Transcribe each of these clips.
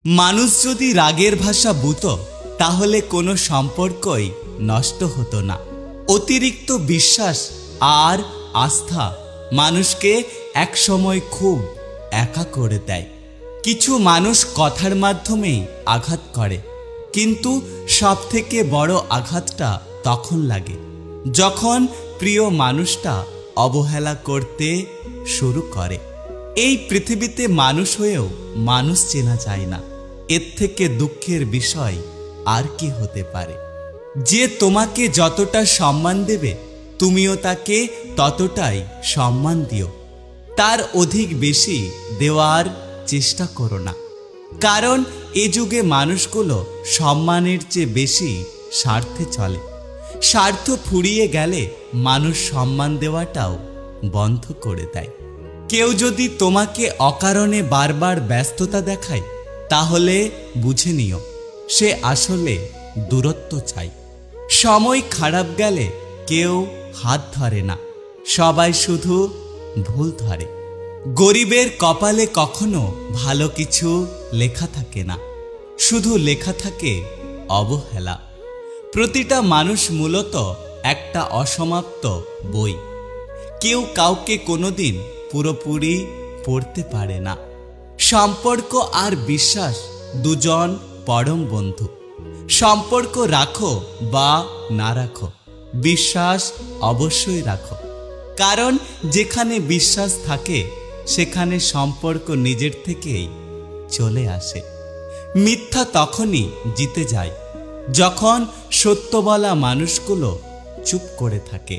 মানুষ যদি রাগের ভাষা বুঝতো তাহলে কোনো সম্পর্কই নষ্ট হতো না। অতিরিক্ত বিশ্বাস আর আস্থা মানুষকে একসময় খুব একা করে দেয়। কিছু মানুষ কথার মাধ্যমেই আঘাত করে, কিন্তু সবথেকে বড় আঘাতটা তখন লাগে যখন প্রিয় মানুষটা অবহেলা করতে শুরু করে। এই পৃথিবীতে মানুষ হয়েও মানুষ চেনা যায় না। এর থেকে দুঃখের বিষয় আর কি হতে পারে? যে তোমাকে যতটা সম্মান দেবে তুমিও তাকে ততটাই সম্মান দিও, তার অধিক বেশি দেওয়ার চেষ্টা করো না। কারণ এ যুগে মানুষগুলো সম্মানের চেয়ে বেশি স্বার্থে চলে। স্বার্থ ফুরিয়ে গেলে মানুষ সম্মান দেওয়াটাও বন্ধ করে দেয়। কেউ যদি তোমাকে অকারণে বারবার ব্যস্ততা দেখায় তাহলে বুঝে নিও সে আসলে দূরত্ব চায়। সময় খারাপ গেলে কেউ হাত ধরে না, সবাই শুধু ভুল ধরে। গরিবের কপালে কখনো ভালো কিছু লেখা থাকে না, শুধু লেখা থাকে অবহেলা। প্রতিটা মানুষ মূলত একটা অসমাপ্ত বই। কেউ কাউকে কোনোদিন পুরোপুরি পড়তে পারে না। সম্পর্ক আর বিশ্বাস দুজন পরম বন্ধু। সম্পর্ক রাখো বা না রাখো, বিশ্বাস অবশ্যই রাখো। কারণ যেখানে বিশ্বাস থাকে সেখানে সম্পর্ক নিজের থেকেই চলে আসে। মিথ্যা তখনই জিতে যায় যখন সত্য বলা মানুষগুলো চুপ করে থাকে।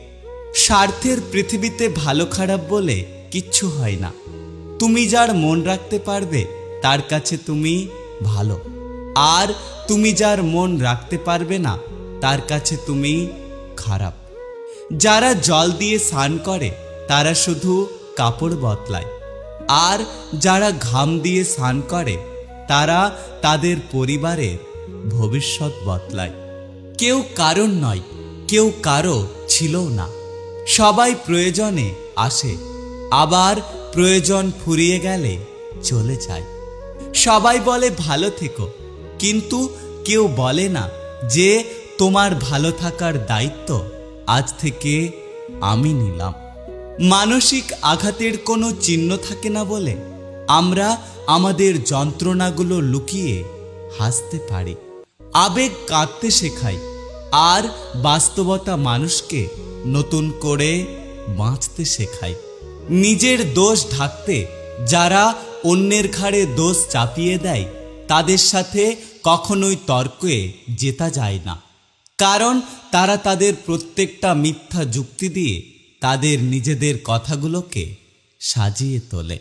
স্বার্থের পৃথিবীতে ভালো খারাপ বলে কিচ্ছু হয় না। তুমি যার মন রাখতে পারবে তার কাছে তুমি ভালো, আর তুমি যার মন রাখতে পারবে না তার কাছে তুমি খারাপ। যারা জল দিয়ে স্নান করে তারা শুধু কাপড় বদলায়, আর যারা ঘাম দিয়ে স্নান করে তারা তাদের পরিবারের ভবিষ্যৎ বদলায়। কেউ কারণ নয়, কেউ কারো ছিলও না। সবাই প্রয়োজনে আসে, আবার প্রয়োজন ফুরিয়ে গেলে চলে যায়। সবাই বলে ভালো থেকো, কিন্তু কেউ বলে না যে তোমার ভালো থাকার দায়িত্ব আজ থেকে আমি নিলাম। মানসিক আঘাতের কোনো চিহ্ন থাকে না বলে আমরা আমাদের যন্ত্রণাগুলো লুকিয়ে হাসতে পারি। আবেগ কাঁদতে শেখায়, আর বাস্তবতা মানুষকে নতুন করে বাঁচতে শেখায়। নিজের দোষ ঢাকতে যারা অন্যের ঘাড়ে দোষ চাপিয়ে দেয় তাদের সাথে কখনোই তর্কে জেতা যায় না। কারণ তারা তাদের প্রত্যেকটা মিথ্যা যুক্তি দিয়ে তাদের নিজেদের কথাগুলোকে সাজিয়ে তোলে।